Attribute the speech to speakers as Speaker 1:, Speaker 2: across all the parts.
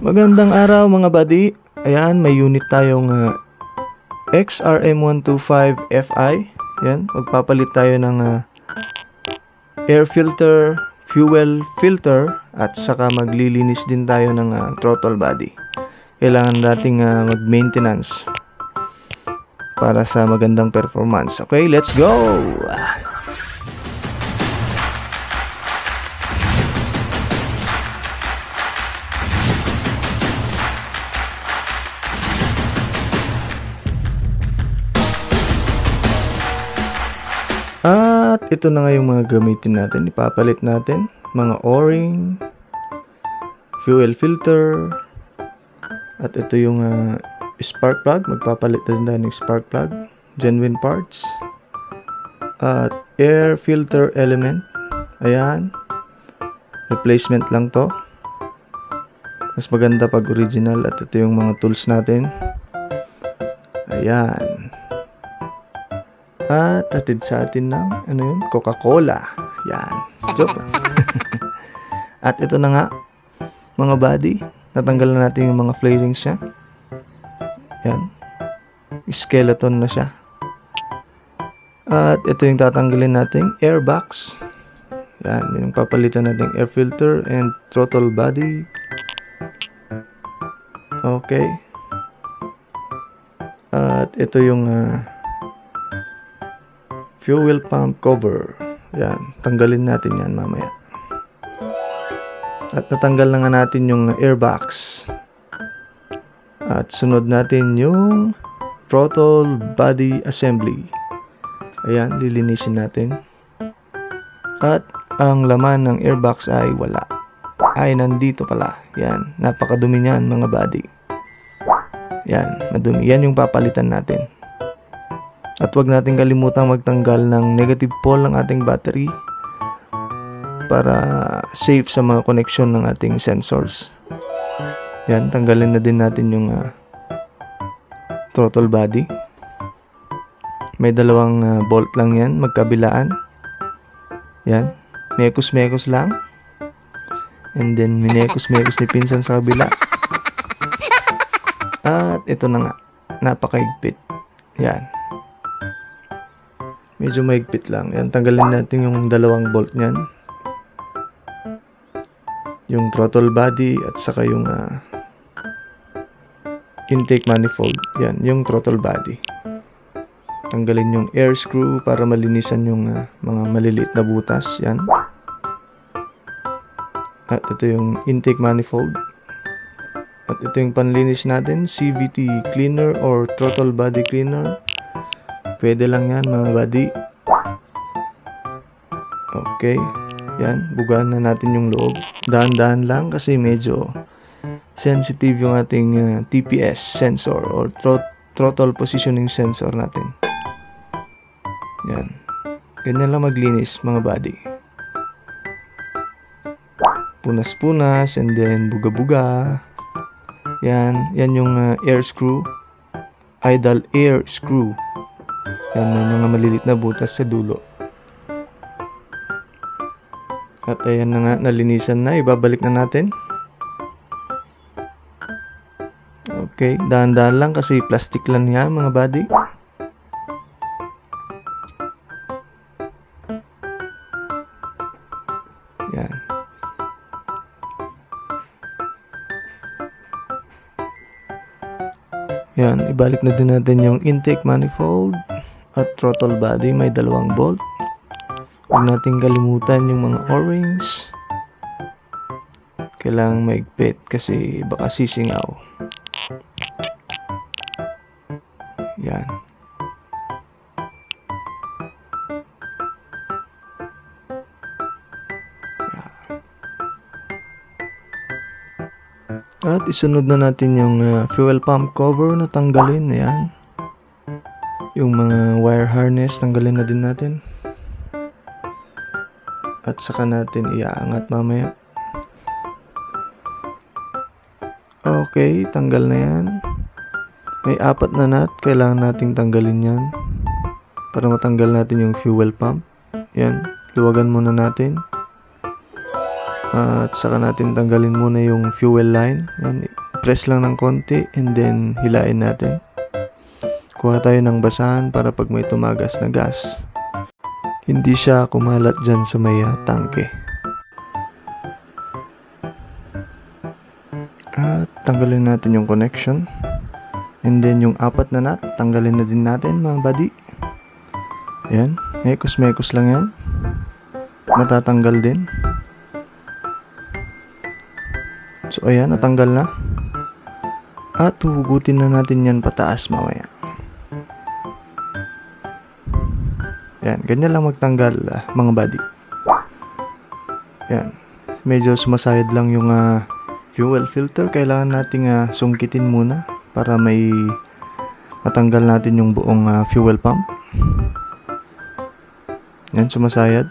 Speaker 1: Magandang araw mga buddy. Ayan, may unit tayong XRM125FI. Ayan, magpapalit tayo ng air filter, fuel filter, at saka maglilinis din tayo ng throttle body. Kailangan nating mag-maintenance para sa magandang performance. Okay, let's go! At ito na nga yung mga gamitin natin. Ipapalit natin mga o-ring, fuel filter, at ito yung spark plug. Magpapalit na din ng spark plug, genuine parts, at air filter element. Ayan, replacement lang to. Mas maganda pag original. At ito yung mga tools natin. Ayan. At hatid sa atin ng Coca-Cola. Yan. Joke lang. At ito na nga, mga body. Natanggal na natin yung mga flarings niya. Yan. Skeleton na siya. At ito yung tatanggalin natin, airbox. Yan. Yung papalitan natin air filter and throttle body. Okay. At ito yung fuel pump cover. Yan, tanggalin natin yan mamaya. At natanggal na nga natin yung airbox. At sunod natin yung throttle body assembly. Ayan, lilinisin natin. At ang laman ng airbox ay wala. Ay, nandito pala. Yan, napakadumi niyan mga body. Yan, madumi. Yan yung papalitan natin. At wag natin kalimutang magtanggal ng negative pole ng ating battery para safe sa mga connection ng ating sensors. Yan, tanggalin na din natin yung throttle body. May dalawang bolt lang yan, magkabilaan. Yan, mekos-mekos lang. And then minekos-mekos ni pinsan sa kabila. At ito na nga, napakaigpit. Yan. Medyo mahigpit lang. Yan, tanggalin natin yung dalawang bolt niyan. Yung throttle body at saka yung intake manifold. Yan, yung throttle body. Tanggalin yung air screw para malinisan yung mga maliliit na butas. Yan. At ito yung intake manifold. At ito yung panlinis natin, CVT cleaner or throttle body cleaner. Pwede lang yan mga buddy. Okay. Yan. Bugaan na natin yung loob. Dahan-dahan lang kasi medyo sensitive yung ating TPS sensor or throttle positioning sensor natin. Yan. Ganyan lang maglinis mga buddy. Punas-punas and then buga-buga. Yan. Yan yung air screw. Idle air screw. Yan, may mga malilit na butas sa dulo. At ayan na nga, nalinisan na. Ibabalik na natin. Okay, dahan-dahan lang kasi plastic lang yan mga buddy. Yan. Yan, ibalik na din natin yung intake manifold at throttle body. May dalawang bolt. Huwag natin kalimutan yung mga o-rings. Kailangang maigpit kasi baka sisingaw. Yan. At isunod na natin yung fuel pump cover na tanggalin. Ayan. Yung mga wire harness, tanggalin na din natin. At saka natin iaangat mamaya. Okay, tanggal na yan. May 4 na nut, kailangan nating tanggalin yan para matanggal natin yung fuel pump. Yan, luwagan muna natin. At saka natin tanggalin muna yung fuel line. Yan, press lang ng konti and then hilain natin. Kuha tayo ng basahan para pag may tumagas na gas, hindi siya kumalat dyan sa may tangke. At tanggalin natin yung connection. And then yung 4 na nut, tanggalin na din natin mga buddy. Ayan, mekos lang yan. Matatanggal din. So ayan, natanggal na. At hugutin na natin yan pataas mamaya. Yan, ganyan lang magtanggal mga buddy. Yan, medyo sumasayad lang yung fuel filter. Kailangan nating sungkitin muna para may matanggal natin yung buong fuel pump. Yan, sumasayad.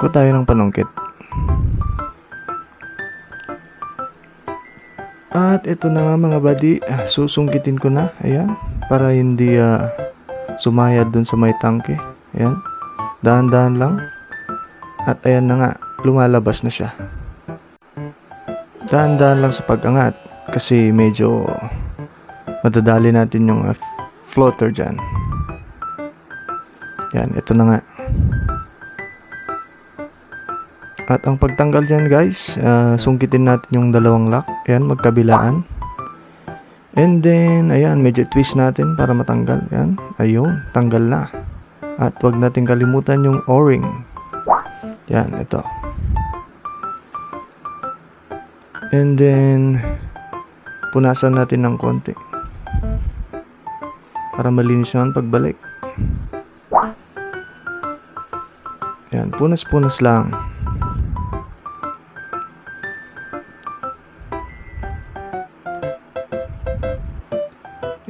Speaker 1: Kuha tayo ng panungkit. At ito na nga mga buddy, susungkitin ko na. Ayan, para hindi sumayad dun sa may tangke. Ayan, dahan-dahan lang. At ayan na nga, lumalabas na siya. Dahan-dahan lang sa pag-angat kasi medyo madadali natin yung floater dyan. Yan, ito na nga. At ang pagtanggal dyan guys, sungkitin natin yung dalawang lock. Ayan, magkabilaan. And then, ayan, medyo twist natin para matanggal. Ayan, ayun, tanggal na. At wag natin kalimutan yung O-ring. Yan, ito. And then, punasan natin ng konti para malinis naman pagbalik. Yan, punas-punas lang.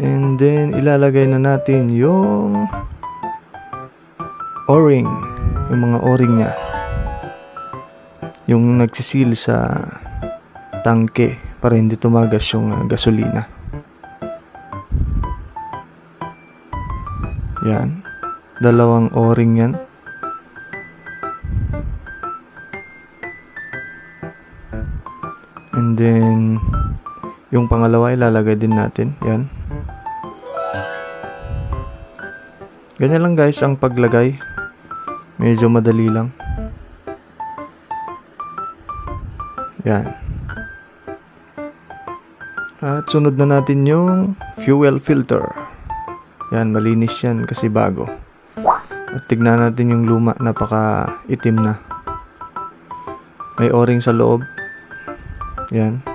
Speaker 1: And then, ilalagay na natin yung O-ring. Yung mga O-ring niya. Yung nagsisil sa tangke para hindi tumagas yung gasolina. Yan. Dalawang O-ring yan. And then, yung pangalawa ilalagay din natin. Yan. Ganyan lang guys ang paglagay. Medyo madali lang. Yan. At sunod na natin yung fuel filter. Yan, malinis yan kasi bago. At tignan natin yung luma, napaka itim na. May O-ring sa loob. Yan.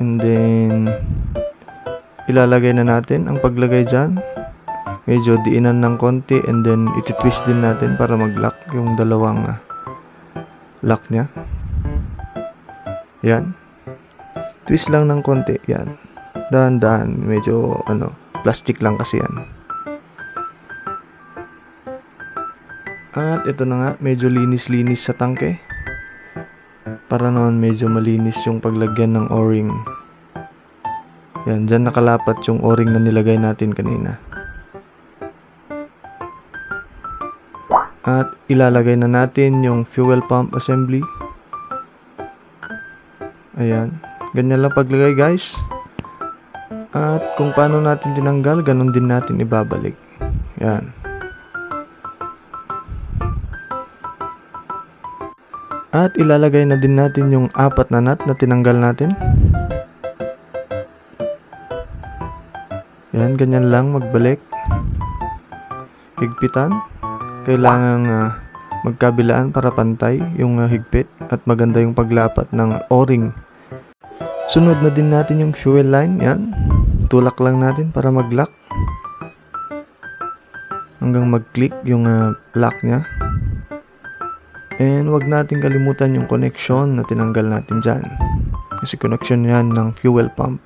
Speaker 1: And then, ilalagay na natin ang paglagay dyan. Medyo diinan ng konti and then iti-twist din natin para mag-lock yung dalawang lock niya. Yan. Twist lang ng konti. Yan. Dahan-dahan. Medyo plastic lang kasi yan. At ito na nga. Medyo linis-linis sa tangke. Para naman medyo malinis yung paglagyan ng O-ring. Yan. Dyan nakalapat yung O-ring na nilagay natin kanina. At ilalagay na natin yung fuel pump assembly. Ayan. Ganyan lang paglagay guys. At kung paano natin tinanggal, ganun din natin ibabalik. Ayan. At ilalagay na din natin yung 4 na nut na tinanggal natin. Ayan, ganyan lang magbalik. Higpitan. Kailangan magkabilaan para pantay yung higpit at maganda yung paglapat ng O-ring. Sunod na din natin yung fuel line. Yan. Tulak lang natin para mag-lock. Hanggang mag-click yung lock nya. And wag natin kalimutan yung connection na tinanggal natin dyan. Kasi connection yan ng fuel pump.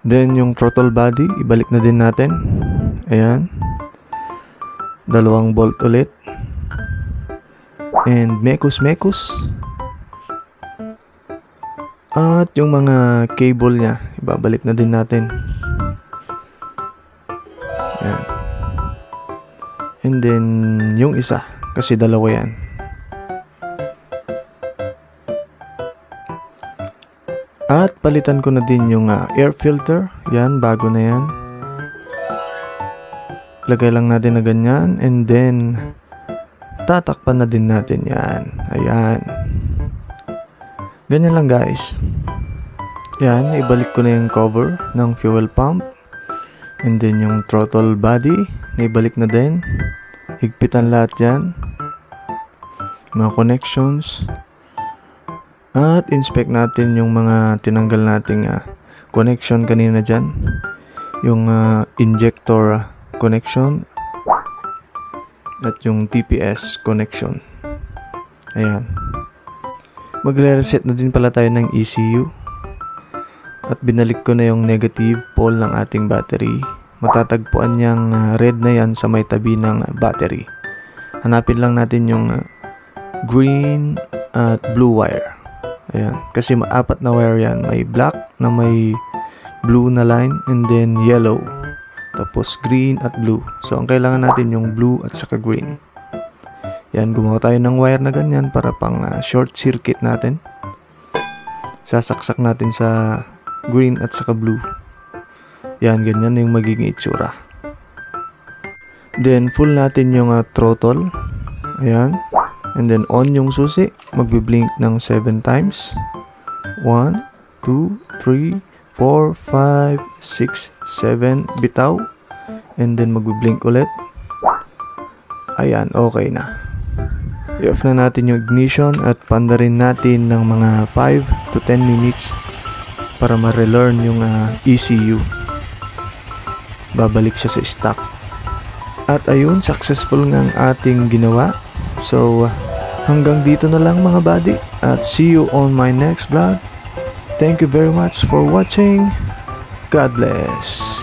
Speaker 1: Then, yung throttle body, ibalik na din natin. Ayan. 2 bolt ulit. And mekos-mekos. At yung mga cable niya, ibabalik na din natin. Ayan. And then yung isa, kasi dalawa yan. At palitan ko na din yung air filter. Yan, bago na yan. Lagay lang natin na ganyan. And then tatakpan na din natin yan. Ayan. Ganyan lang guys. Yan, ibalik ko na yung cover ng fuel pump. And then yung throttle body, naibalik na din. Higpitan lahat yan. Mga connections. At inspect natin yung mga tinanggal nating connection kanina dyan. Yung injector connection. At yung TPS connection. Ayan. Magre-reset na din pala tayo ng ECU. At binalik ko na yung negative pole ng ating battery. Matatagpuan niyang red na yan sa may tabi ng battery. Hanapin lang natin yung green at blue wire. Ayan. Kasi apat na wire yan. May black na may blue na line and then yellow. Tapos green at blue. So ang kailangan natin yung blue at saka green. Yan, gumawa tayo ng wire na ganyan para pang short circuit natin. Sasaksak natin sa green at saka blue. Yan, ganyan yung magiging itsura. Then full natin yung throttle. Ayan. And then on yung susi, magbi-blink ng 7 times. 1, 2, 3, 4, 5, 6, 7. Bitaw. And then magbi-blink ulit. Ayan, okay na. I-off na natin yung ignition at pandarin natin ng mga 5 to 10 minutes para ma-relearn yung ECU. Babalik siya sa stock. At ayun, successful ng ating ginawa. So, hanggang dito na lang mga buddy. At see you on my next vlog. Thank you very much for watching. God bless.